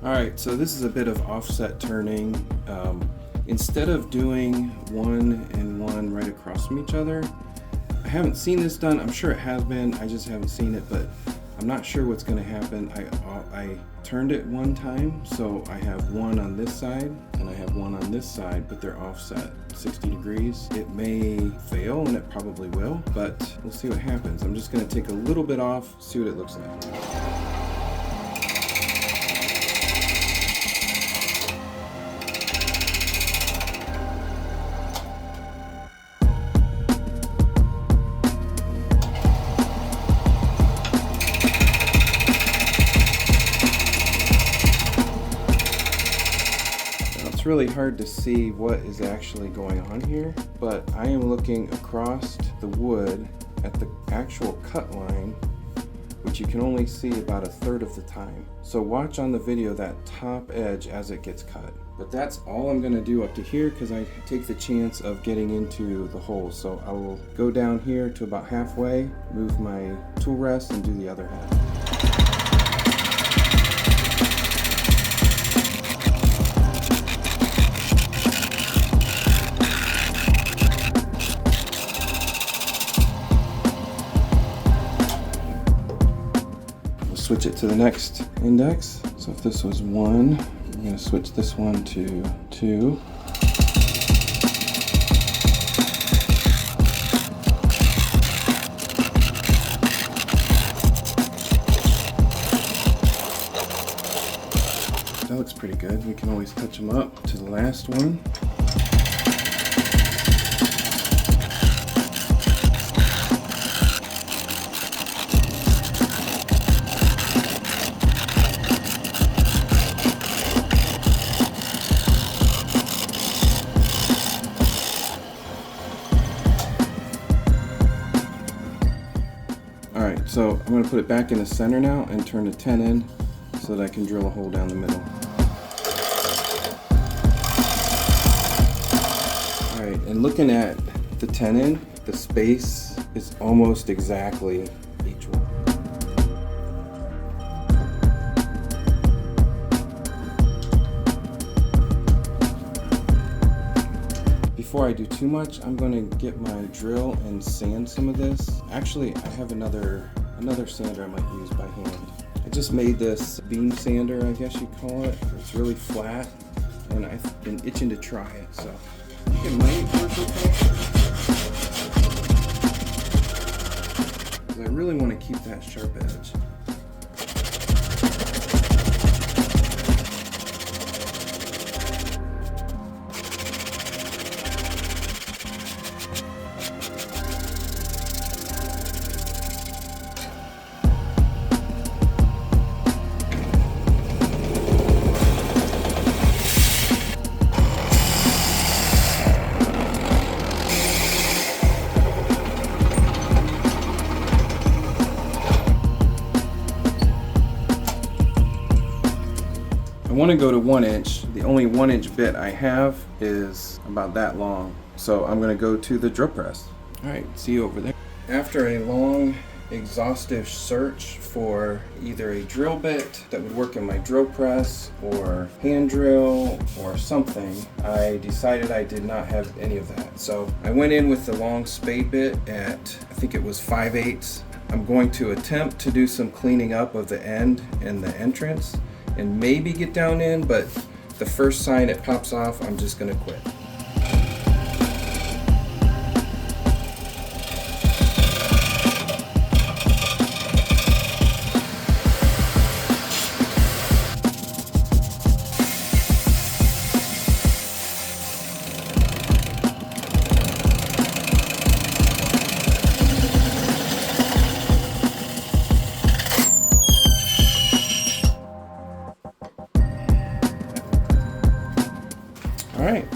Alright, so this is a bit of offset turning. Instead of doing one and one right across from each other, I haven't seen this done. I'm sure it has been, I just haven't seen it, but I'm not sure what's going to happen. I turned it one time, so I have one on this side and I have one on this side, but they're offset 60 degrees. It may fail, and it probably will, but we'll see what happens. I'm just going to take a little bit off, see what it looks like. It's really hard to see what is actually going on here, but I am looking across the wood at the actual cut line, which you can only see about a third of the time. So watch on the video that top edge as it gets cut. But that's all I'm going to do up to here because I take the chance of getting into the hole. So I will go down here to about halfway, move my tool rest, and do the other half. Switch it to the next index. So if this was 1, I'm going to switch this one to 2. That looks pretty good. We can always touch them up to the last one. Alright, so I'm going to put it back in the center now and turn the tenon so that I can drill a hole down the middle. Alright, and looking at the tenon, the space is almost exactly each one. Before I do too much, I'm going to get my drill and sand some of this. Actually, I have another sander I might use by hand. I just made this beam sander, I guess you'd call it. It's really flat, and I've been itching to try it, so I think it might work okay. 'Cause I really want to keep that sharp edge. I want to go to 1 inch. The only 1 inch bit I have is about that long. So I'm going to go to the drill press. Alright, see you over there. After a long, exhaustive search for either a drill bit that would work in my drill press or hand drill or something, I decided I did not have any of that. So I went in with the long spade bit at, I think it was 5/8. I'm going to attempt to do some cleaning up of the end and the entrance and maybe get down in, but the first sign it pops off, I'm just gonna quit. Alright.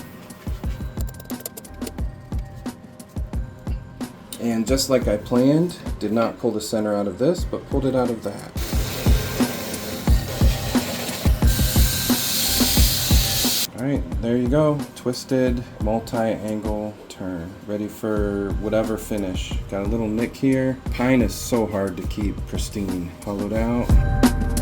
And just like I planned, did not pull the center out of this, but pulled it out of that. Alright, there you go. Twisted multi-angle turn. Ready for whatever finish. Got a little nick here. Pine is so hard to keep pristine. Hollowed out.